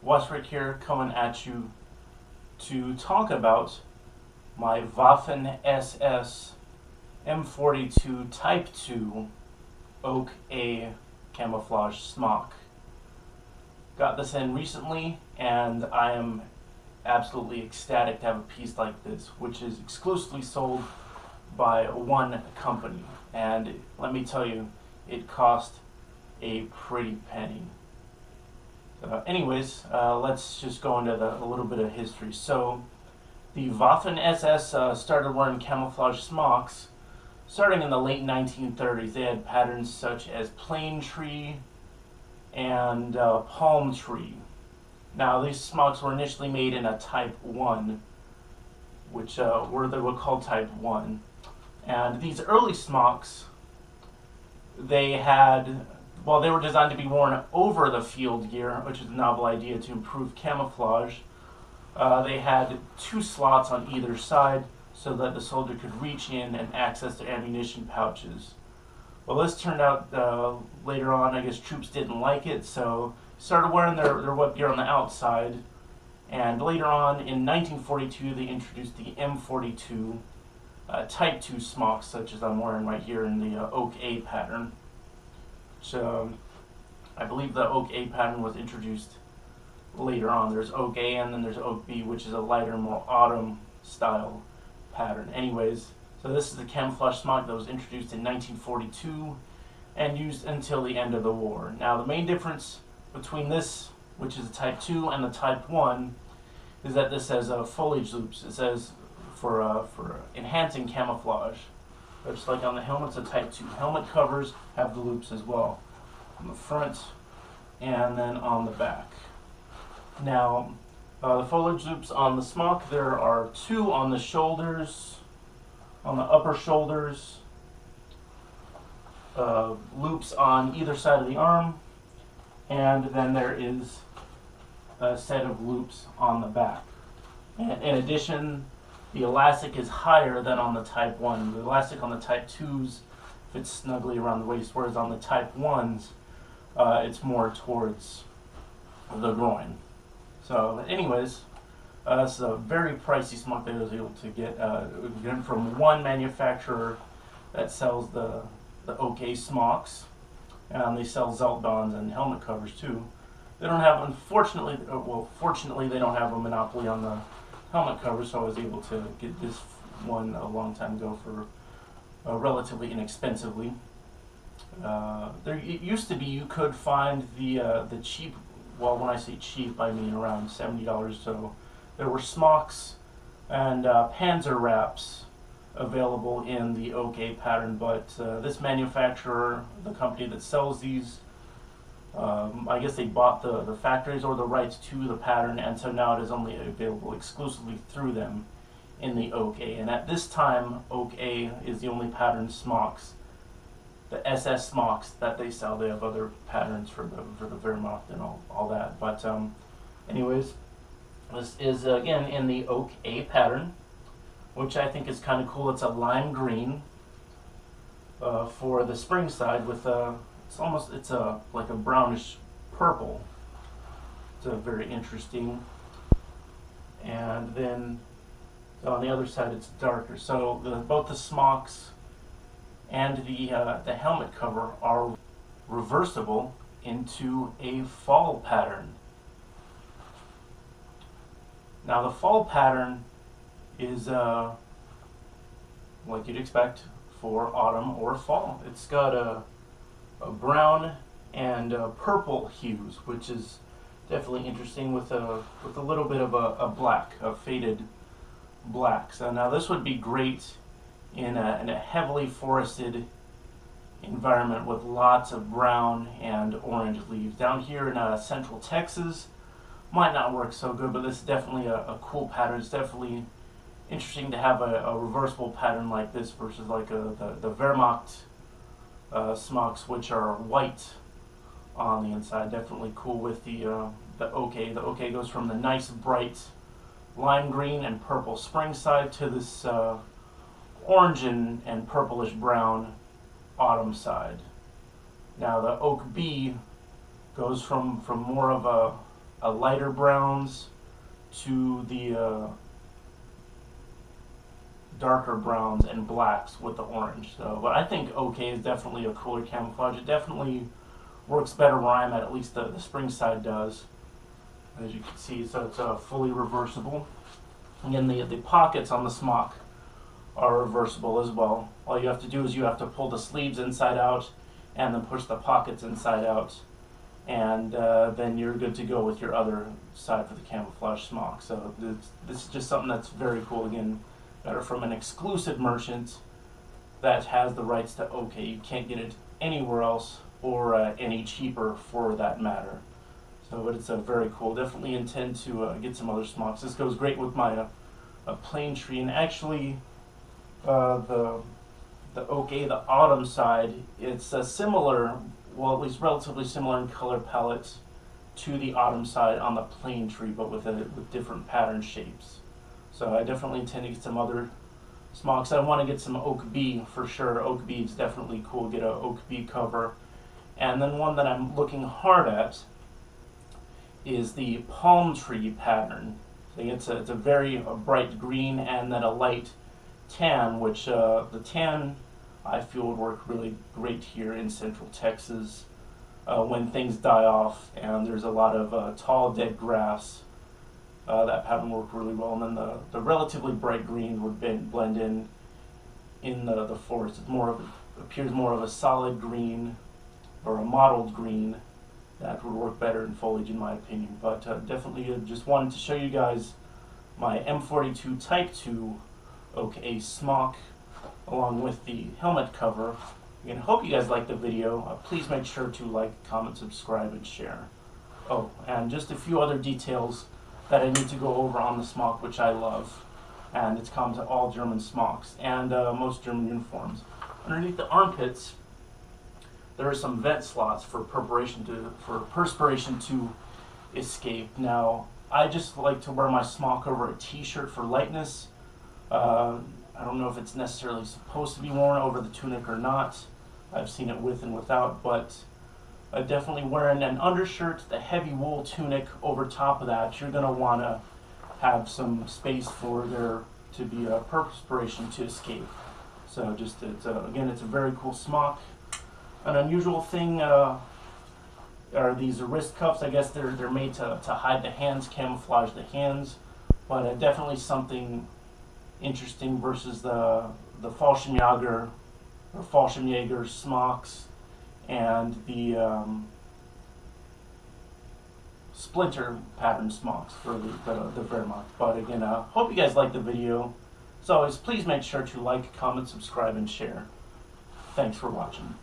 Westwick here, coming at you to talk about my Waffen SS M42 Type 2 Oak A Camouflage Smock. Got this in recently, and I am absolutely ecstatic to have a piece like this, which is exclusively sold by one company. And let me tell you, it cost a pretty penny. Anyways, let's just go into a little bit of history. So, the Waffen SS started wearing camouflage smocks starting in the late 1930s. They had patterns such as plane tree and palm tree. Now, these smocks were initially made in a Type 1, which they were called Type 1. And these early smocks, they were designed to be worn over the field gear, which is a novel idea to improve camouflage. They had two slots on either side so that the soldier could reach in and access their ammunition pouches. Well, this turned out later on, I guess troops didn't like it, so started wearing their wet gear on the outside. And later on, in 1942, they introduced the M42 Type 2 smocks, such as I'm wearing right here in the Oak A pattern. So, I believe the Oak A pattern was introduced later on. There's Oak A and then there's Oak B, which is a lighter, more autumn style pattern. Anyways, so this is the camouflage smock that was introduced in 1942 and used until the end of the war. Now, the main difference between this, which is a Type 2, and the Type 1 is that this has foliage loops. It says for enhancing camouflage. Just like on the helmets of Type 2. Helmet covers have the loops as well, on the front and then on the back. Now, the foliage loops on the smock, there are two on the shoulders, on the upper shoulders, loops on either side of the arm, and then there is a set of loops on the back. And in addition, the elastic is higher than on the Type 1. The elastic on the Type 2s fits snugly around the waist, whereas on the Type 1s, it's more towards the groin. So, anyways, this is a very pricey smock that I was able to get from one manufacturer that sells the Oak A smocks. They sell Zeltdons and helmet covers too. They don't have, fortunately, they don't have a monopoly on the helmet cover, so I was able to get this one a long time ago for relatively inexpensively. It used to be you could find the cheap, well, when I say cheap, I mean around $70. So there were smocks and Panzer wraps available in the Oak A pattern, but this manufacturer, the company that sells these, I guess they bought the factories or the rights to the pattern, and so now it is only available exclusively through them in the Oak A. And at this time, Oak A is the only pattern smocks, the SS smocks that they sell. They have other patterns for the Wehrmacht and all that. But anyways, this is again in the Oak A pattern, which I think is kind of cool. It's a lime green for the spring side with it's like a brownish purple. It's very interesting. And then on the other side it's darker. So both the smocks and the helmet cover are reversible into a fall pattern. Now the fall pattern is like you'd expect for autumn or fall. It's got a brown and purple hues, which is definitely interesting with a little bit of a black, a faded black. So now this would be great in a heavily forested environment with lots of brown and orange leaves. Down here in central Texas, might not work so good, but this is definitely a cool pattern. It's definitely interesting to have a reversible pattern like this versus like the Wehrmacht smocks, which are white on the inside. Definitely cool with the Oak A. The Oak A goes from the nice bright lime green and purple spring side to this orange and purplish brown autumn side. Now the Oak B goes from more of lighter browns to the darker browns and blacks with the orange. So, but I think OK is definitely a cooler camouflage. It definitely works better where I'm at least the spring side does, as you can see. So it's fully reversible. Again, the pockets on the smock are reversible as well. All you have to do is you have to pull the sleeves inside out and then push the pockets inside out, and then you're good to go with your other side for the camouflage smock. So this is just something that's very cool. Again, got it from an exclusive merchant that has the rights to OK. You can't get it anywhere else or any cheaper for that matter. So, but it's very cool. Definitely intend to get some other smocks. This goes great with my plane tree, and actually the OK, the autumn side, it's a similar, well, at least relatively similar in color palette to the autumn side on the plane tree, but with different pattern shapes. So I definitely intend to get some other smocks. I want to get some Oak Bee for sure. Oak Bee is definitely cool. Get a Oak Bee cover. And then one that I'm looking hard at is the palm tree pattern. So it's a very bright green and then a light tan, which the tan I feel would work really great here in Central Texas when things die off and there's a lot of tall dead grass. That pattern worked really well, and then the relatively bright green would blend in the forest. It appears more of a solid green or a mottled green that would work better in foliage, in my opinion. But definitely just wanted to show you guys my M42 Type 2 OK smock along with the helmet cover. Again, hope you guys liked the video. Please make sure to like, comment, subscribe, and share. Oh, and just a few other details that I need to go over on the smock, which I love, and it's common to all German smocks and most German uniforms. Underneath the armpits, there are some vent slots for perspiration to escape. Now, I just like to wear my smock over a t-shirt for lightness. I don't know if it's necessarily supposed to be worn over the tunic or not. I've seen it with and without, but definitely wearing an undershirt, the heavy wool tunic over top of that, you're going to want to have some space for there to be a perspiration to escape. So just, again, it's a very cool smock. An unusual thing are these wrist cuffs. I guess they're made to hide the hands, camouflage the hands, but definitely something interesting versus the Fallschirmjäger or Fallschirmjäger smocks and the splinter pattern smocks for the Wehrmacht. But again, hope you guys liked the video. As always, please make sure to like, comment, subscribe, and share. Thanks for watching.